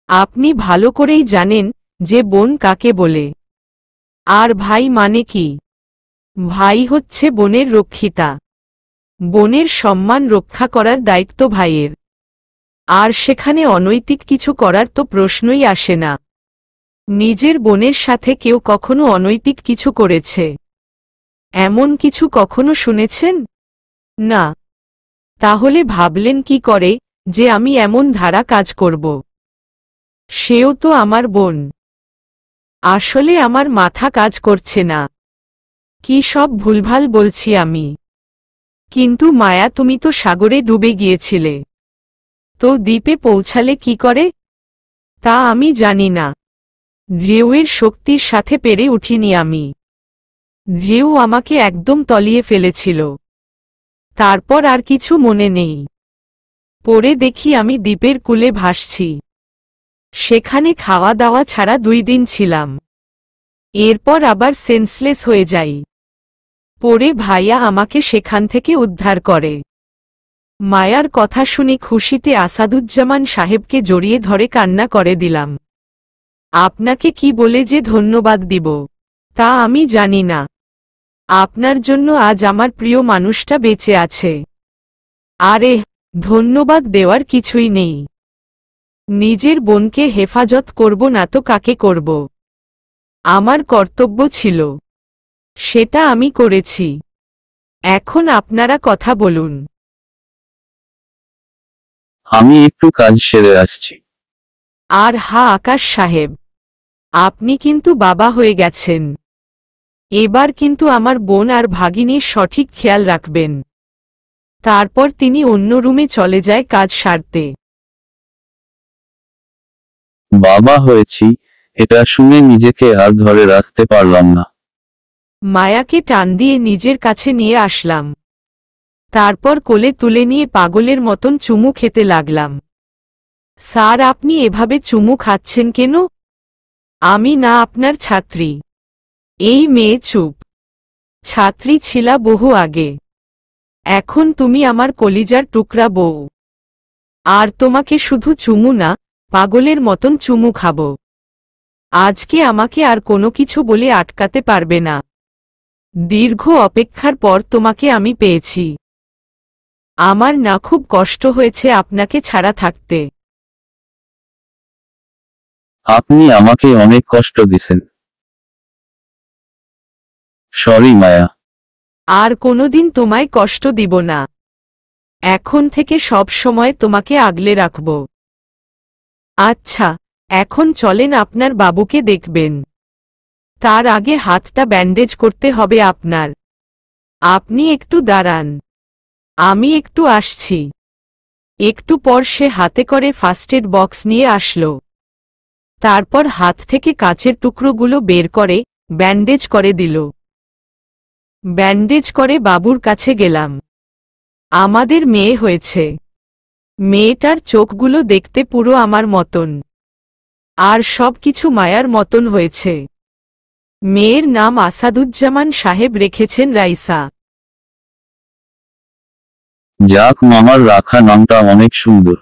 আপনি ভালো করেই জানেন যে বোন কাকে বলে। আর ভাই মানে কি? ভাই হচ্ছে বোনের রক্ষিতা। বোনের সম্মান রক্ষা করার দায়িত্ব ভাইয়ের। আর সেখানে অনৈতিক কিছু করার তো প্রশ্নই আসে না। নিজের বোনের সাথে কেউ কখনো অনৈতিক কিছু করেছে? এমন কিছু কখনো শুনেছেন? না। তাহলে ভাবলেন কি করে যে আমি এমন ধারা কাজ করব? সেও তো আমার বোন। আসলে আমার মাথা কাজ করছে না। কি সব ভুলভাল বলছি আমি? কিন্তু মায়া, তুমি তো সাগরে ডুবে গিয়েছিলে। তো দ্বীপে পৌঁছালে কি করে? তা আমি জানি না। ঢেউয়ের শক্তির সাথে পেরে উঠিনি আমি। ঢেউ আমাকে একদম তলিয়ে ফেলেছিল। তারপর আর কিছু মনে নেই। পরে দেখি আমি দ্বীপের কূলে ভাসছি। সেখানে খাওয়া দাওয়া ছাড়া 2 দিন ছিলাম। এরপর আবার সেন্সলেস হয়ে যাই। পরে ভাইয়া আমাকে সেখান থেকে উদ্ধার করে। মায়ার কথা শুনে খুশিতে আসাদুজ্জামান সাহেবকে জড়িয়ে ধরে কান্না করে দিলাম। আপনাকে কি বলে যে ধন্যবাদ দিব তা আমি জানি না। আপনার জন্য আজ আমার প্রিয় মানুষটা বেঁচে আছে। আরে, ধন্যবাদ দেওয়ার কিছুই নেই। নিজের বোনকে হেফাজত করব না তো কাকে করব? আমার কর্তব্য ছিল, সেটা আমি করেছি। এখন আপনারা কথা বলুন। আমি একটু কাজ সেরে আসছি। আর আকাশ সাহেব, আপনি কিন্তু বাবা হয়ে গেছেন। এবার কিন্তু আমার বোন আর ভাগিনীর সঠিক খেয়াল রাখবেন। তারপর তিনি অন্য রুমে চলে যায় কাজ সারতে। বাবা হয়েছি, এটা শুনে নিজেকে আর ধরে রাখতে পারলাম না। মায়াকে টান দিয়ে নিজের কাছে নিয়ে আসলাম। তারপর কোলে তুলে নিয়ে পাগলের মতন চুমু খেতে লাগলাম। স্যার, আপনি এভাবে চুমু খাচ্ছেন কেন? আমি না আপনার ছাত্রী। এই মেয়ে চুপ। ছাত্রী ছিলা বহু আগে। এখন তুমি আমার কলিজার টুকরা বউ। আর তোমাকে শুধু চুমু না, পাগলের মতন চুমু খাব। আজকে আমাকে আর কোনো কিছু বলে আটকাতে পারবে না। দীর্ঘ অপেক্ষার পর তোমাকে আমি পেয়েছি। আমার না খুব কষ্ট হয়েছে আপনাকে ছাড়া থাকতে। আপনি আমাকে অনেক কষ্ট দিছেন। সরি মায়া। আর কোনোদিন তোমায় কষ্ট দিব না। এখন থেকে সব সময় তোমাকে আগলে রাখব। আচ্ছা, এখন চলেন আপনার বাবুকে দেখবেন। তার আগে হাতটা ব্যান্ডেজ করতে হবে আপনার। আপনি একটু দাঁড়ান, আমি একটু আসছি। একটু পর সে হাতে করে ফার্স্ট এড বক্স নিয়ে আসলো। তারপর হাত থেকে কাচের টুকরোগুলো বের করে ব্যান্ডেজ করে দিল। ব্যান্ডেজ করে বাবুর কাছে গেলাম। আমাদের মেয়ে হয়েছে। মেয়েটার চোখগুলো দেখতে পুরো আমার মতন। আর সব কিছু মায়ার মতন হয়েছে। মেয়ের নাম আসাদুজ্জামান সাহেব রেখেছেন রাইসা। যাক, মামার রাখা নামটা অনেক সুন্দর।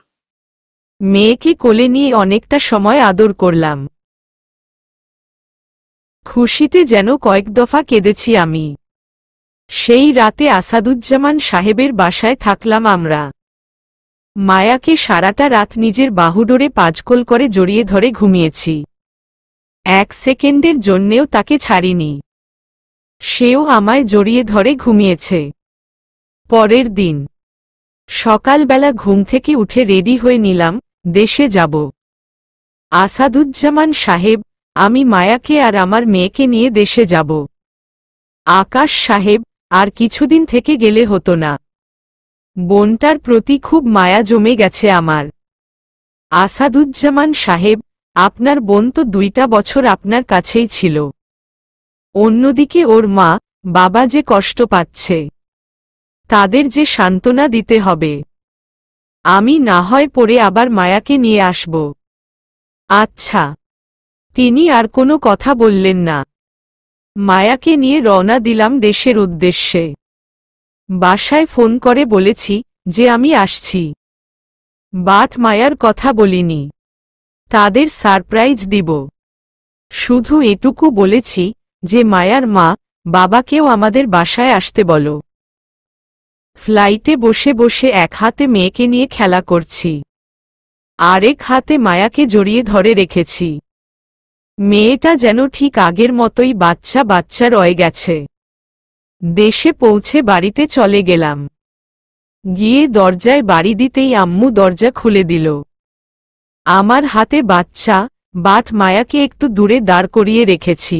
মেয়েকে কোলে নিয়ে অনেকটা সময় আদর করলাম। খুশিতে যেন কয়েক দফা কেঁদেছি আমি। সেই রাতে আসাদুজ্জামান সাহেবের বাসায় থাকলাম আমরা। মায়াকে সারাটা রাত নিজের বাহুডোরে পাজকোল করে জড়িয়ে ধরে ঘুমিয়েছি। 1 সেকেন্ডের জন্যেও তাকে ছাড়িনি। সেও আমায় জড়িয়ে ধরে ঘুমিয়েছে। পরের দিন সকালবেলা ঘুম থেকে উঠে রেডি হয়ে নিলাম, দেশে যাব। আসাদুজ্জামান সাহেব, আমি মায়াকে আর আমার মেয়েকে নিয়ে দেশে যাব। আকাশ সাহেব, আর কিছুদিন থেকে গেলে হতো না? বোনটার প্রতি খুব মায়া জমে গেছে আমার। আসাদুজ্জামান সাহেব, আপনার বোন তো 2টা বছর আপনার কাছেই ছিল। অন্যদিকে ওর মা, বাবা যে কষ্ট পাচ্ছে, তাদের যে সান্ত্বনা দিতে হবে। আমি না হয় পরে আবার মায়াকে নিয়ে আসব। আচ্ছা। তিনি আর কোনো কথা বললেন না। মায়াকে নিয়ে রওনা দিলাম দেশের উদ্দেশ্যে। বাসায় ফোন করে বলেছি যে আমি আসছি। বাট মায়ার কথা বলিনি। তাদের সারপ্রাইজ দিব। শুধু এটুকু বলেছি যে মায়ার মা, বাবাকেও আমাদের বাসায় আসতে বলো। ফ্লাইটে বসে বসে এক হাতে মেয়েকে নিয়ে খেলা করছি, আরেক হাতে মায়াকে জড়িয়ে ধরে রেখেছি। মেয়েটা যেন ঠিক আগের মতোই বাচ্চা বাচ্চা রয়ে গেছে। দেশে পৌঁছে বাড়িতে চলে গেলাম। গিয়ে দরজায় বাড়ি দিতেই আম্মু দরজা খুলে দিল। আমার হাতে বাচ্চা বাট মায়াকে একটু দূরে দাঁড় করিয়ে রেখেছি,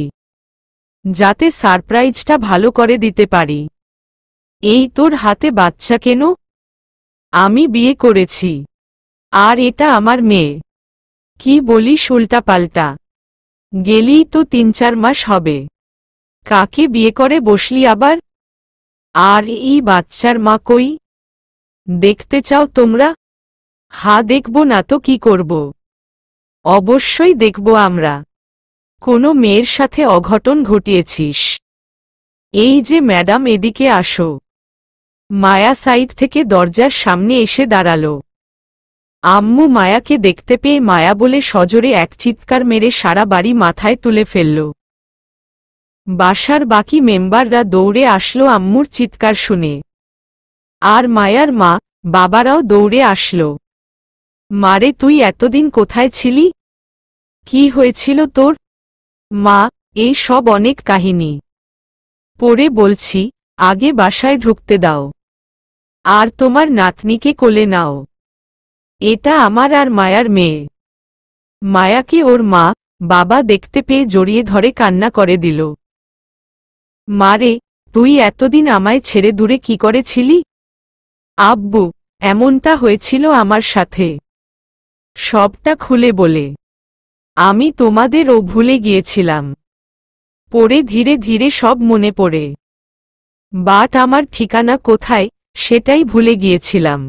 যাতে সারপ্রাইজটা ভালো করে দিতে পারি। এই তোর হাতে বাচ্চা কেন? আমি বিয়ে করেছি, আর এটা আমার মেয়ে। কি বলিস উল্টাপাল্টা? গেলেই তো 3-4 মাস হবে। কাকে বিয়ে করে বসলি আবার? আর এই বাচ্চার মা কই? দেখতে চাও তোমরা? দেখব না তো কি করব? অবশ্যই দেখব আমরা। কোনো মেয়ের সাথে অঘটন ঘটিয়েছিস? এই যে ম্যাডাম, এদিকে আসো। মায়া সাইড থেকে দরজার সামনে এসে দাঁড়ালো। আম্মু মায়াকে দেখতে পেয়ে মায়া বলে সজোরে এক চিৎকার মেরে সারা বাড়ি মাথায় তুলে ফেলল। বাসার বাকি মেম্বাররা দৌড়ে আসলো আম্মুর চিৎকার শুনে, আর মায়ার মা বাবারাও দৌড়ে আসলো। মারে, তুই এতদিন কোথায় ছিলি? কি হয়েছিল তোর? মা, এই সব অনেক কাহিনী পরে বলছি, আগে বাসায় ঢুকতে দাও, আর তোমার নাতনিকে কোলে নাও। এটা আমার আর মায়ার মেয়ে। মায়াকে ওর মা বাবা দেখতে পেয়ে জড়িয়ে ধরে কান্না করে দিল। মারে, তুই এতদিন আমায় ছেড়ে দূরে কি করেছিলি? আব্বু, এমনটা হয়েছিল আমার সাথে। সবটা খুলে বলে। আমি তোমাদেরও ভুলে গিয়েছিলাম। পরে ধীরে ধীরে সব মনে পড়ে। বাট আমার ঠিকানা কোথায় সেটাই ভুলে গিয়েছিলাম,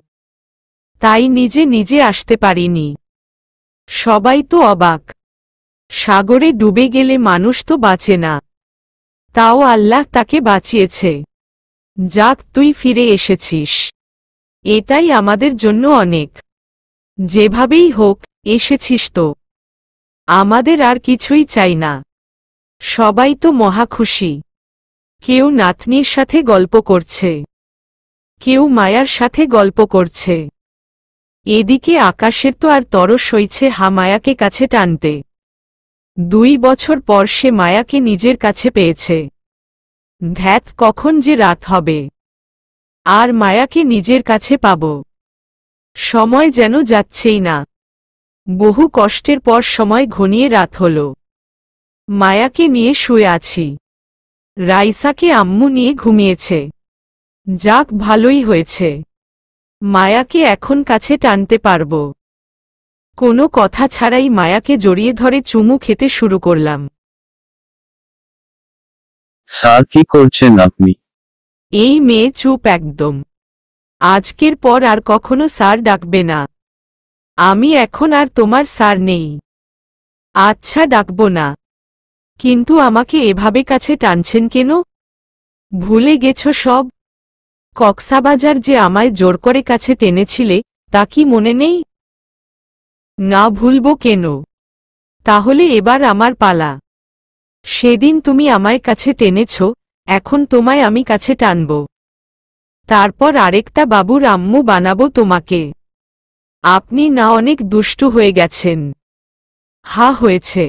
তাই নিজে নিজে আসতে পারিনি। সবাই তো অবাক। সাগরে ডুবে গেলে মানুষ তো বাঁচে না, তাও আল্লাহ তাকে বাঁচিয়েছে। যাক, তুই ফিরে এসেছিস, এটাই আমাদের জন্য অনেক। যেভাবেই হোক এসেছিস তো, আমাদের আর কিছুই চাই না। সবাই তো মহা খুশি। কেউ নাতনির সাথে গল্প করছে, কেউ মায়ার সাথে গল্প করছে। এদিকে আকাশের তো আর তরস সইছে মায়াকে কাছে টানতে। 2 বছর পর সে মায়াকে নিজের কাছে পেয়েছে। ধ্যাত, কখন যে রাত হবে আর মায়াকে নিজের কাছে পাব। সময় যেন যাচ্ছেই না। বহু কষ্টের পর সময় ঘনিয়ে রাত হল। মায়াকে নিয়ে শুয়ে আছি। রাইসাকে আম্মু নিয়ে ঘুমিয়েছে। যাক, ভালোই হয়েছে। মায়াকে এখন কাছে টানতে পারব। কোনো কথা ছাড়াই মায়াকে জড়িয়ে ধরে চুমু খেতে শুরু করলাম। স্যার, কি করছেন আপনি? এই মেয়ে চুপ একদম। আজকের পর আর কখনো স্যার ডাকবে না। আমি এখন আর তোমার স্যার নেই। আচ্ছা, ডাকব না, কিন্তু আমাকে এভাবে কাছে টানছেন কেন? ভুলে গেছ সব? কক্সবাজার যে আমায় জোর করে কাছে টেনেছিলে, তা কি মনে নেই? না, ভুলব কেন? তাহলে এবার আমার পালা। সেদিন তুমি আমায় কাছে টেনেছ, এখন তোমায় আমি কাছে টানব। তারপর আরেকটা বাবুর আম্মু বানাবো তোমাকে। আপনি না অনেক দুষ্টু হয়ে গেছেন। হয়েছে।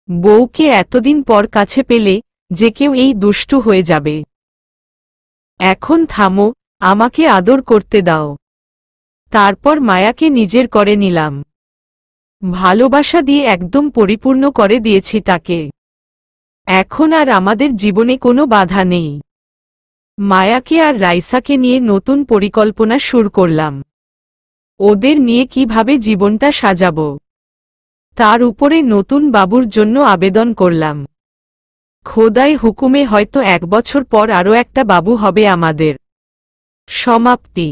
বউকে এতদিন পর কাছে পেলে যে কেউ এই দুষ্টু হয়ে যাবে। এখন থামো, আমাকে আদর করতে দাও। তারপর মায়াকে নিজের করে নিলাম। ভালোবাসা দিয়ে একদম পরিপূর্ণ করে দিয়েছি তাকে। এখন আর আমাদের জীবনে কোনো বাধা নেই। মায়াকে আর রাইসাকে নিয়ে নতুন পরিকল্পনা শুরু করলাম। ওদের নিয়ে কিভাবে জীবনটা সাজাবো, তার উপরে নতুন বাবুর জন্য আবেদন করলাম। খোদাই হুকুমে হয়তো 1 বছর পর আরও একটা বাবু হবে আমাদের। সমাপ্তি।